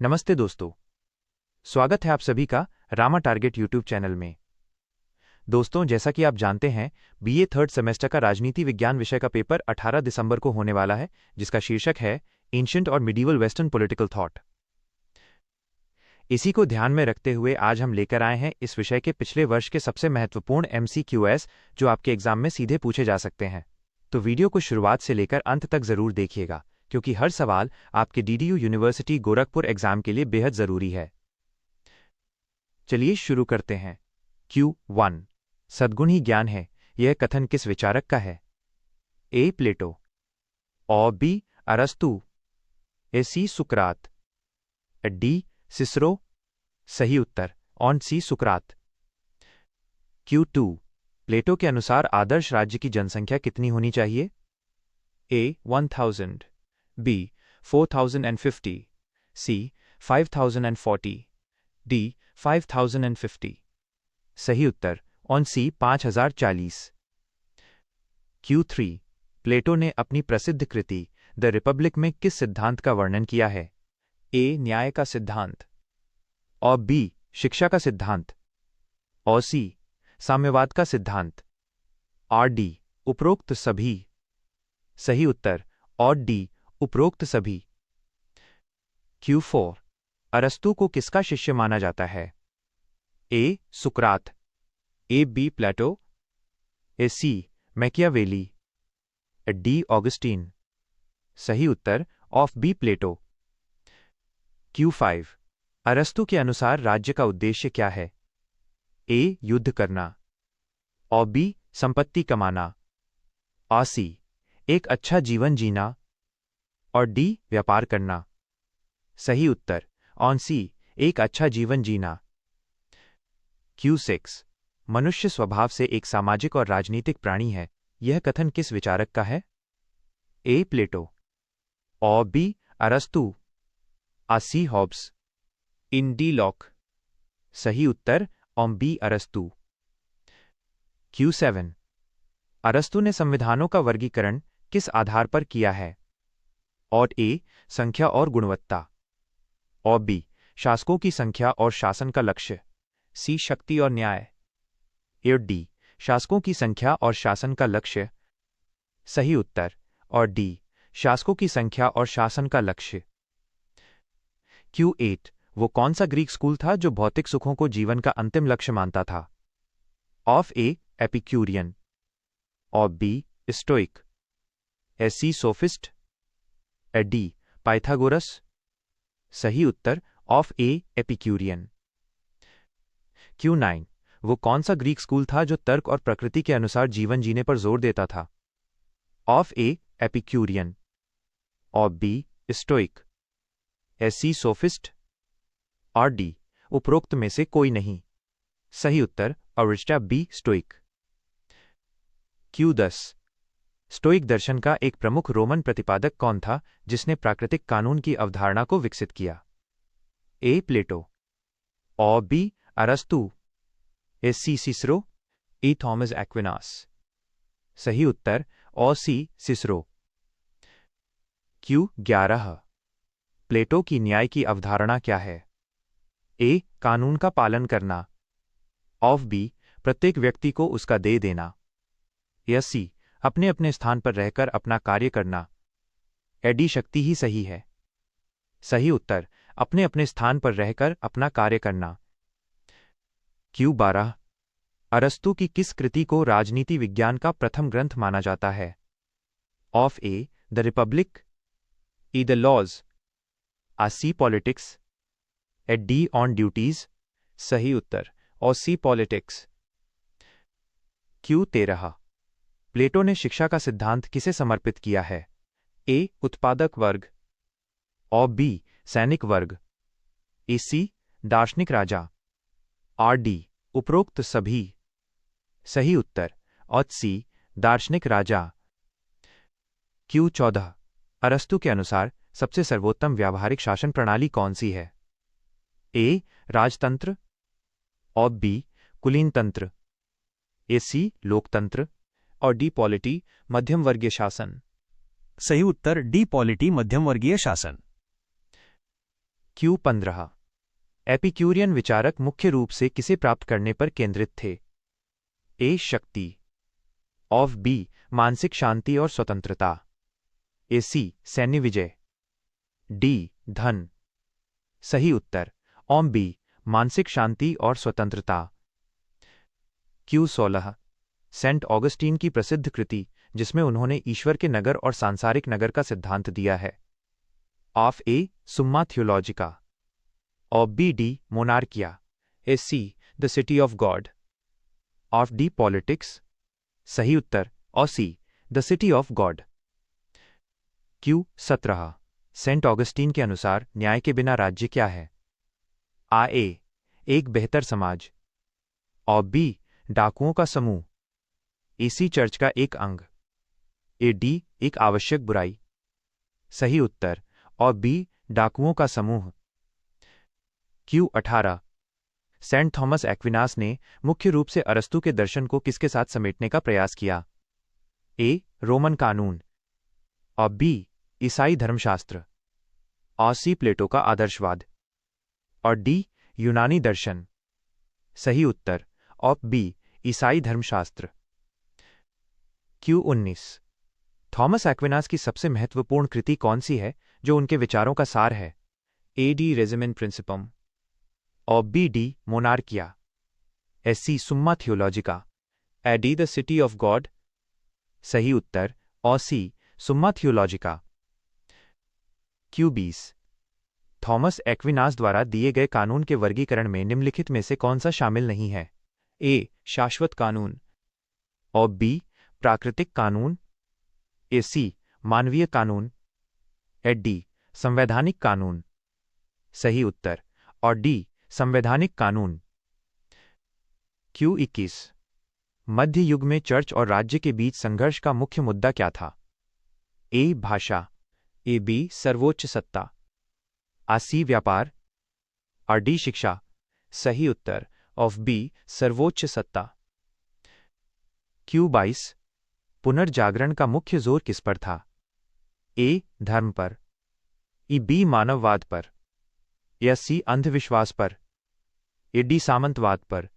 नमस्ते दोस्तों, स्वागत है आप सभी का रामा टारगेट यूट्यूब चैनल में। दोस्तों, जैसा कि आप जानते हैं, बीए थर्ड सेमेस्टर का राजनीति विज्ञान विषय का पेपर 18 दिसंबर को होने वाला है, जिसका शीर्षक है एंशिएंट और मिडीवल वेस्टर्न पॉलिटिकल थॉट। इसी को ध्यान में रखते हुए आज हम लेकर आए हैं इस विषय के पिछले वर्ष के सबसे महत्वपूर्ण MCQs जो आपके एग्जाम में सीधे पूछे जा सकते हैं। तो वीडियो को शुरुआत से लेकर अंत तक जरूर देखिएगा, क्योंकि हर सवाल आपके DDU यूनिवर्सिटी गोरखपुर एग्जाम के लिए बेहद जरूरी है। चलिए शुरू करते हैं। Q1 सद्गुण ही ज्ञान है, यह कथन किस विचारक का है? A. प्लेटो, और B. अरस्तु, C. सुकरात, D. सिसरो। सही उत्तर ऑन C. सुकरात। Q2 प्लेटो के अनुसार आदर्श राज्य की जनसंख्या कितनी होनी चाहिए? A. 1000, B. 4050, C. 5040, D. 5050। सही उत्तर ऑन C. 5040। Q3 प्लेटो ने अपनी प्रसिद्ध कृति द रिपब्लिक में किस सिद्धांत का वर्णन किया है? A. न्याय का सिद्धांत, और B. शिक्षा का सिद्धांत, और C. साम्यवाद का सिद्धांत, और D. उपरोक्त सभी। सही उत्तर और D. उपरोक्त सभी। Q4 अरस्तु को किसका शिष्य माना जाता है? A. सुकरात, A. B. Plato, A. C. Machiavelli, D. Augustine. सही उत्तर ऑफ B. प्लेटो। Q5 अरस्तु के अनुसार राज्य का उद्देश्य क्या है? A. युद्ध करना, और B. संपत्ति कमाना, और C. एक अच्छा जीवन जीना, और D. व्यापार करना। सही उत्तर ऑन C. एक अच्छा जीवन जीना। Q6 मनुष्य स्वभाव से एक सामाजिक और राजनीतिक प्राणी है, यह कथन किस विचारक का है? A. प्लेटो, और B. अरस्तु, और C. हॉब्स, इन D. लॉक। सही उत्तर ऑन B. अरस्तु। Q7 अरस्तु ने संविधानों का वर्गीकरण किस आधार पर किया है? और A. संख्या और गुणवत्ता, और B. शासकों की संख्या और शासन का लक्ष्य, C. शक्ति और न्याय, और D. शासकों की संख्या और शासन का लक्ष्य। सही उत्तर और D. शासकों की संख्या और शासन का लक्ष्य। Q8 वो कौन सा ग्रीक स्कूल था जो भौतिक सुखों को जीवन का अंतिम लक्ष्य मानता था? Of A. एपिक्यूरियन, और B. Stoic, C. Sophist, D. Pythagoras. सही उत्तर ऑफ A. एपिक्यूरियन। Q9 वो कौन सा ग्रीक स्कूल था जो तर्क और प्रकृति के अनुसार जीवन जीने पर जोर देता था? Of A. एपिक्यूरियन, और B. Stoic, C. सोफिस्ट, और D. उपरोक्त में से कोई नहीं। सही उत्तर और B. स्टोइक। Q10 स्टोइक दर्शन का एक प्रमुख रोमन प्रतिपादक कौन था जिसने प्राकृतिक कानून की अवधारणा को विकसित किया? A. प्लेटो, और B. अरस्तु, C. Cicero, E. Thomas Aquinas. सही उत्तर और C. सिसरो। Q11 प्लेटो की न्याय की अवधारणा क्या है? A. कानून का पालन करना, ऑफ B. प्रत्येक व्यक्ति को उसका दे देना, या C. अपने अपने स्थान पर रहकर अपना कार्य करना, D. शक्ति ही सही है। सही उत्तर अपने अपने स्थान पर रहकर अपना कार्य करना। Q12 अरस्तु की किस कृति को राजनीति विज्ञान का प्रथम ग्रंथ माना जाता है? Of A. The Republic, E. The Laws, C. Politics, D. On Duties. सही उत्तर और C. पॉलिटिक्स। Q13 प्लेटो ने शिक्षा का सिद्धांत किसे समर्पित किया है? A. उत्पादक वर्ग, और B. सैनिक वर्ग, C. दार्शनिक राजा, और D. उपरोक्त सभी। सही उत्तर और C. दार्शनिक राजा। Q14 अरस्तु के अनुसार सबसे सर्वोत्तम व्यावहारिक शासन प्रणाली कौन सी है? A. राजतंत्र, और B. कुलीन तंत्र, C. लोकतंत्र, और D. पॉलिटी मध्यम वर्गीय शासन। सही उत्तर D. पॉलिटी मध्यम वर्गीय शासन। क्यू 15 एपिक्यूरियन विचारक मुख्य रूप से किसे प्राप्त करने पर केंद्रित थे? ए. शक्ति, ऑफ बी. मानसिक शांति और स्वतंत्रता, ए. सी. सैन्य विजय, डी. धन। सही उत्तर ऑम बी. मानसिक शांति और स्वतंत्रता। क्यू 16 सेंट ऑगस्टीन की प्रसिद्ध कृति जिसमें उन्होंने ईश्वर के नगर और सांसारिक नगर का सिद्धांत दिया है। Of A. Summa Theologica, of B. De. Monarchia, A. C. The City of God, of D. Politics. सही उत्तर और C. The City of God. Q 17 Saint Augustine के अनुसार न्याय के बिना राज्य क्या है? आ. ए. एक बेहतर समाज, और बी. डाकुओं का समूह, इसी चर्च का एक अंग, ए. डी. एक आवश्यक बुराई। सही उत्तर और बी. डाकुओं का समूह। क्यू 18 सेंट थॉमस एक्विनास ने मुख्य रूप से अरस्तू के दर्शन को किसके साथ समेटने का प्रयास किया? ए. रोमन कानून, और बी. ईसाई धर्मशास्त्र, और सी. प्लेटो का आदर्शवाद, और डी. यूनानी दर्शन। सही उत्तर और बी. ईसाई धर्मशास्त्र। क्यू 19 थॉमस एक्विनास की सबसे महत्वपूर्ण कृति कौन सी है जो उनके विचारों का सार है? ए. डी. रेजिमेन प्रिंसिपम, और B. De. Monarchia, S. C. Summa Theologica, A. D. The City of God. सही उत्तर और सी. सुम्मा थियोलॉजिका। क्यू 20 थॉमस एक्विनास द्वारा दिए गए कानून के वर्गीकरण में निम्नलिखित में से कौन सा शामिल नहीं है? ए. शाश्वत कानून, और बी. प्राकृतिक कानून, ए. सी. मानवीय कानून, ए. डी. संवैधानिक कानून। सही उत्तर और डी. संवैधानिक कानून। क्यू 21 मध्य युग में चर्च और राज्य के बीच संघर्ष का मुख्य मुद्दा क्या था? ए. भाषा, ए. बी. सर्वोच्च सत्ता, आ. सी. व्यापार, और डी. शिक्षा। सही उत्तर ऑफ बी. सर्वोच्च सत्ता। क्यू 22 पुनर्जागरण का मुख्य जोर किस पर था? ए. धर्म पर, ई. बी. मानववाद पर, या सी. अंधविश्वास पर, ए. डी. सामंतवाद पर।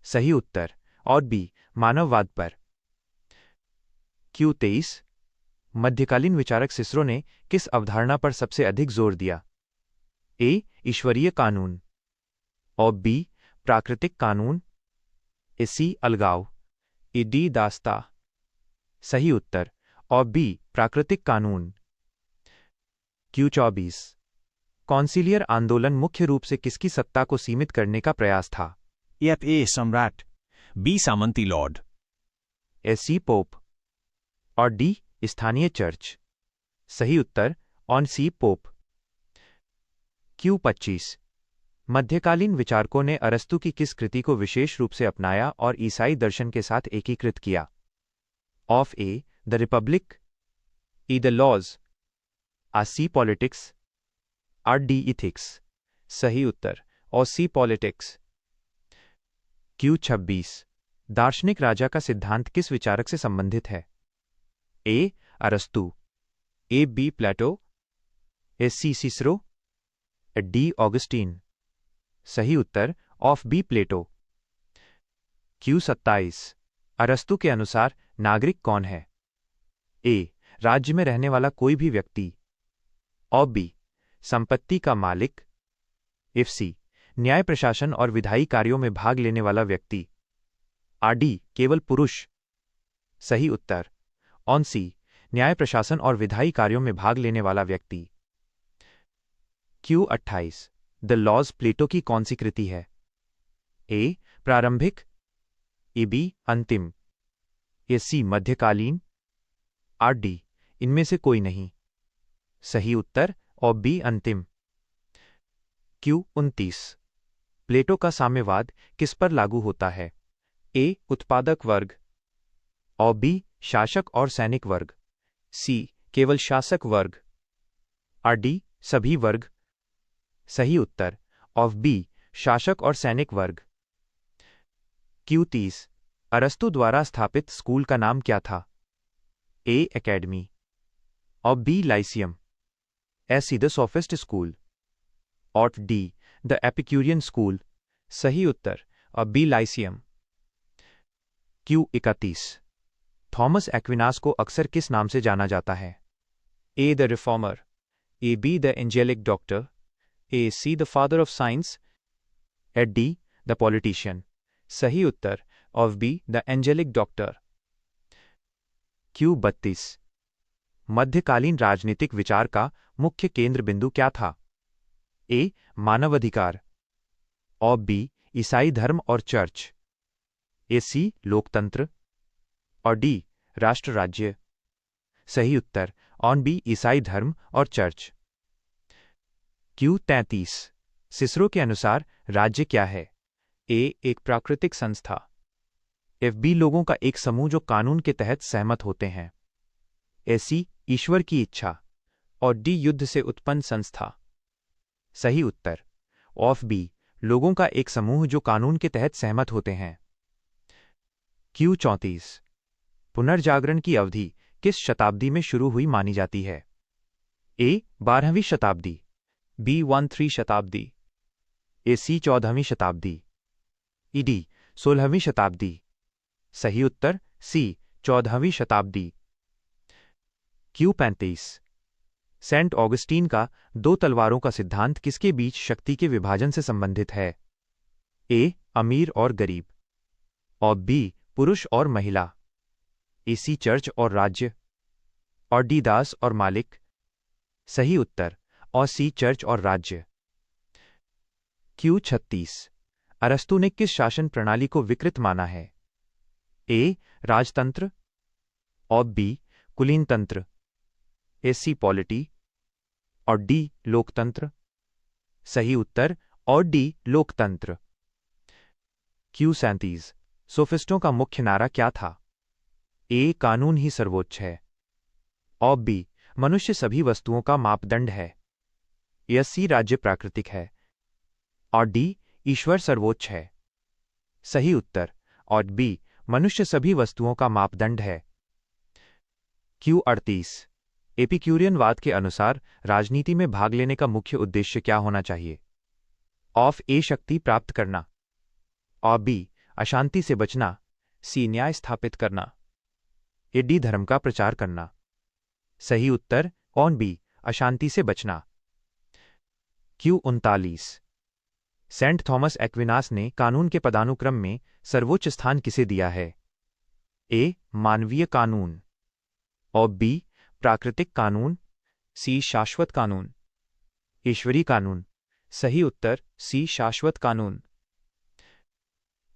सही उत्तर और बी. मानववाद पर। क्यू 23 मध्यकालीन विचारक सिसरो ने किस अवधारणा पर सबसे अधिक जोर दिया? ए. ईश्वरीय कानून, और बी. प्राकृतिक कानून, ए. सी. अलगाव, ए. डी. दास्ता। सही उत्तर और बी. प्राकृतिक कानून। क्यू 24 कॉन्सिलियर आंदोलन मुख्य रूप से किसकी सत्ता को सीमित करने का प्रयास था? ए. सम्राट, बी. सामंती लॉर्ड, ए. सी. पोप, और डी. स्थानीय चर्च। सही उत्तर ऑन सी. पोप। क्यू 25 मध्यकालीन विचारकों ने अरस्तू की किस कृति को विशेष रूप से अपनाया और ईसाई दर्शन के साथ एकीकृत किया? Of A. The Republic, E. The Laws, आ. C. Politics, or. D. Ethics. सही उत्तर और सी. पॉलिटिक्स। क्यू 26 दार्शनिक राजा का सिद्धांत किस विचारक से संबंधित है? ए. अरस्तू, A. B. Plato, A. C. Cicero, D. Augustine. सही उत्तर ऑफ बी. प्लेटो। क्यू 27 अरस्तू के अनुसार नागरिक कौन है? ए. राज्य में रहने वाला कोई भी व्यक्ति, और बी. संपत्ति का मालिक, एफ. सी. न्याय प्रशासन और विधायी कार्यों में भाग लेने वाला व्यक्ति, आर. डी. केवल पुरुष। सही उत्तर ऑन सी. न्याय प्रशासन और विधायी कार्यों में भाग लेने वाला व्यक्ति। क्यू 28 द लॉज प्लेटो की कौन सी कृति है? ए. प्रारंभिक, ए. बी. अंतिम, ए. सी. मध्यकालीन, आर. डी. इनमें से कोई नहीं। सही उत्तर और बी. अंतिम। क्यू 29 प्लेटो का साम्यवाद किस पर लागू होता है? ए. उत्पादक वर्ग, और बी. शासक और सैनिक वर्ग, सी. केवल शासक वर्ग, आर. डी. सभी वर्ग। सही उत्तर ऑफ बी. शासक और सैनिक वर्ग। क्यू 30 अरस्तु द्वारा स्थापित स्कूल का नाम क्या था? ए. एकेडमी, और B. Lyceum, A. C. The Sophist school, और डी द एपिक्यूरियन स्कूल। सही उत्तर और B Lyceum. Q21 Thomas Aquinas को अक्सर किस नाम से जाना जाता है? A the reformer, A B the angelic doctor, A C the father of science, A D the politician. सही उत्तर of B the angelic doctor. Q32 मध्यकालीन राजनीतिक विचार का मुख्य केंद्र बिंदु क्या था? ए मानवाधिकार, और बी ईसाई धर्म और चर्च, ए सी लोकतंत्र, और डी राष्ट्र राज्य। सही उत्तर ऑन बी ईसाई धर्म और चर्च। Q33 सिसरो के अनुसार राज्य क्या है? ए एक प्राकृतिक संस्था, एफ बी लोगों का एक समूह जो कानून के तहत सहमत होते हैं, ए सी ईश्वर की इच्छा, और डी युद्ध से उत्पन्न संस्था। सही उत्तर ऑफ बी लोगों का एक समूह जो कानून के तहत सहमत होते हैं। Q34 पुनर्जागरण की अवधि किस शताब्दी में शुरू हुई मानी जाती है? ए 12वीं शताब्दी, बी 13 शताब्दी, ए सी 14वीं शताब्दी, ई डी 16वीं शताब्दी। सही उत्तर सी 14वीं शताब्दी। Q35 सेंट ऑगस्टीन का दो तलवारों का सिद्धांत किसके बीच शक्ति के विभाजन से संबंधित है? ए अमीर और गरीब, और बी पुरुष और महिला, ए सी चर्च और राज्य, और डी दास और मालिक। सही उत्तर और सी चर्च और राज्य। Q36 अरस्तु ने किस शासन प्रणाली को विकृत माना है? ए राजतंत्र, और बी कुलीन तंत्र, ए सी पॉलिटी, और डी लोकतंत्र। सही उत्तर और डी लोकतंत्र। Q37 सोफिस्टों का मुख्य नारा क्या था? ए कानून ही सर्वोच्च है, और बी मनुष्य सभी वस्तुओं का मापदंड है, या सी राज्य प्राकृतिक है, और डी ईश्वर सर्वोच्च है। सही उत्तर और बी मनुष्य सभी वस्तुओं का मापदंड है। Q38 एपिक्यूरियनवाद के अनुसार राजनीति में भाग लेने का मुख्य उद्देश्य क्या होना चाहिए? ऑफ ए शक्ति प्राप्त करना, और बी अशांति से बचना, सी न्याय स्थापित करना, ए डी धर्म का प्रचार करना। सही उत्तर ऑन बी अशांति से बचना। Q39 सेंट थॉमस एक्विनास ने कानून के पदानुक्रम में सर्वोच्च स्थान किसे दिया है? ए मानवीय कानून, और बी प्राकृतिक कानून, सी शाश्वत कानून, ईश्वरी कानून। सही उत्तर सी शाश्वत कानून।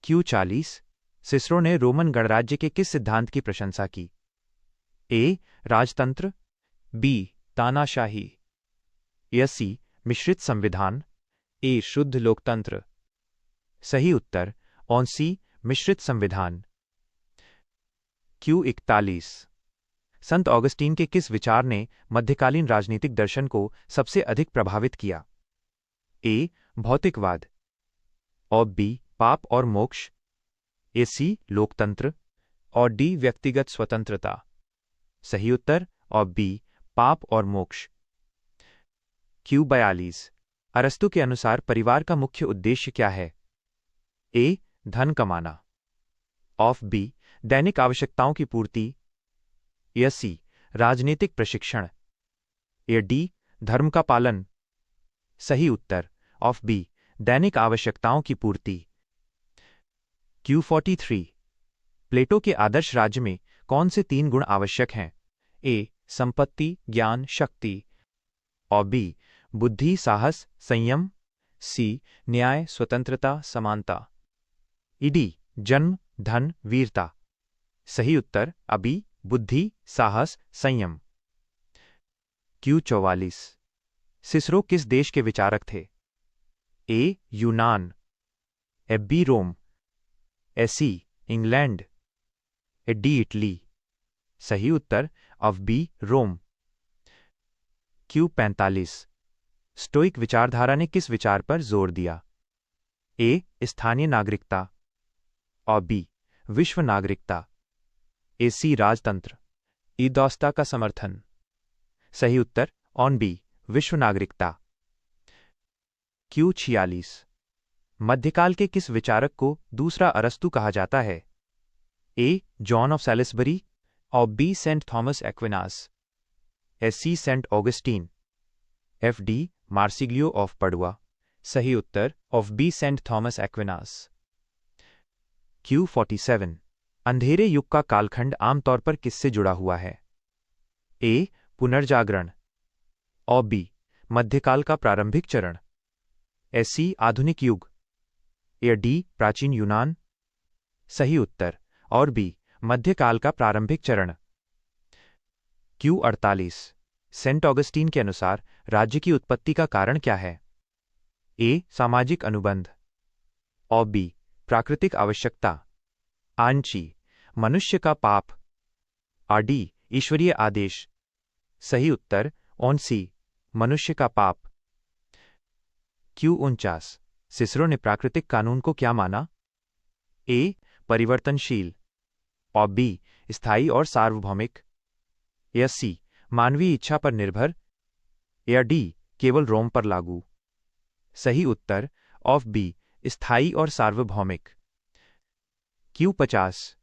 Q40 सिसरो ने रोमन गणराज्य के किस सिद्धांत की प्रशंसा की? ए राजतंत्र, बी तानाशाही, या सी मिश्रित संविधान, ए शुद्ध लोकतंत्र। सही उत्तर ऑन सी मिश्रित संविधान। Q41 संत ऑगस्टीन के किस विचार ने मध्यकालीन राजनीतिक दर्शन को सबसे अधिक प्रभावित किया? ए भौतिकवाद, और बी पाप और मोक्ष, ए सी लोकतंत्र, और डी व्यक्तिगत स्वतंत्रता। सही उत्तर और बी पाप और मोक्ष। Q42 अरस्तु के अनुसार परिवार का मुख्य उद्देश्य क्या है? ए धन कमाना, ऑफ बी दैनिक आवश्यकताओं की पूर्ति, या सी राजनीतिक प्रशिक्षण, या डी धर्म का पालन। सही उत्तर ऑफ बी दैनिक आवश्यकताओं की पूर्ति। Q43 प्लेटो के आदर्श राज्य में कौन से 3 गुण आवश्यक हैं? ए संपत्ति, ज्ञान, शक्ति, और बी बुद्धि, साहस, संयम, सी न्याय, स्वतंत्रता, समानता, डी जन्म, धन, वीरता। सही उत्तर अबी बुद्धि, साहस, संयम। Q44 सिसरो किस देश के विचारक थे? ए यूनान, A B Rome, A C England, A D Italy. सही उत्तर of B Rome. Q45 Stoic विचारधारा ने किस विचार पर जोर दिया? ए स्थानीय नागरिकता, और बी विश्व नागरिकता, ए सी राजतंत्र, ई दोस्ता का समर्थन। सही उत्तर ऑन बी विश्व नागरिकता। क्यू 46। मध्यकाल के किस विचारक को दूसरा अरस्तु कहा जाता है? ए. जॉन ऑफ सैलिसबरी और B. Saint Thomas Aquinas, C. Saint Augustine, F. D. Marsiglio of Padua. सही उत्तर of B. Saint Thomas Aquinas. Q 47। अंधेरे युग का कालखंड आमतौर पर किससे जुड़ा हुआ है? ए. पुनर्जागरण और बी. मध्यकाल का प्रारंभिक चरण, सी. आधुनिक युग, या डी. प्राचीन यूनान। सही उत्तर और बी. मध्यकाल का प्रारंभिक चरण। क्यू 48। सेंट ऑगस्टीन के अनुसार राज्य की उत्पत्ति का कारण क्या है? ए. सामाजिक अनुबंध और बी. प्राकृतिक आवश्यकता, आंची, मनुष्य का पाप, और डी. ईश्वरीय आदेश। सही उत्तर ऑन सी. मनुष्य का पाप। क्यू 49। सिसरो ने प्राकृतिक कानून को क्या माना? ए. परिवर्तनशील और बी. स्थायी और सार्वभौमिक, या सी. मानवीय इच्छा पर निर्भर, या डी. केवल रोम पर लागू। सही उत्तर ऑफ बी. स्थायी और सार्वभौमिक। क्यू 50।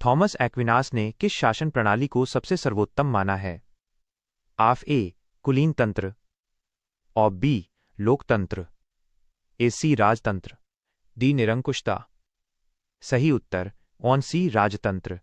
थॉमस एक्विनास ने किस शासन प्रणाली को सबसे सर्वोत्तम माना है? ऑफ ए. कुलीन तंत्र और बी. लोकतंत्र, ए. सी. राजतंत्र, डी. निरंकुशता। सही उत्तर ऑन सी. राजतंत्र।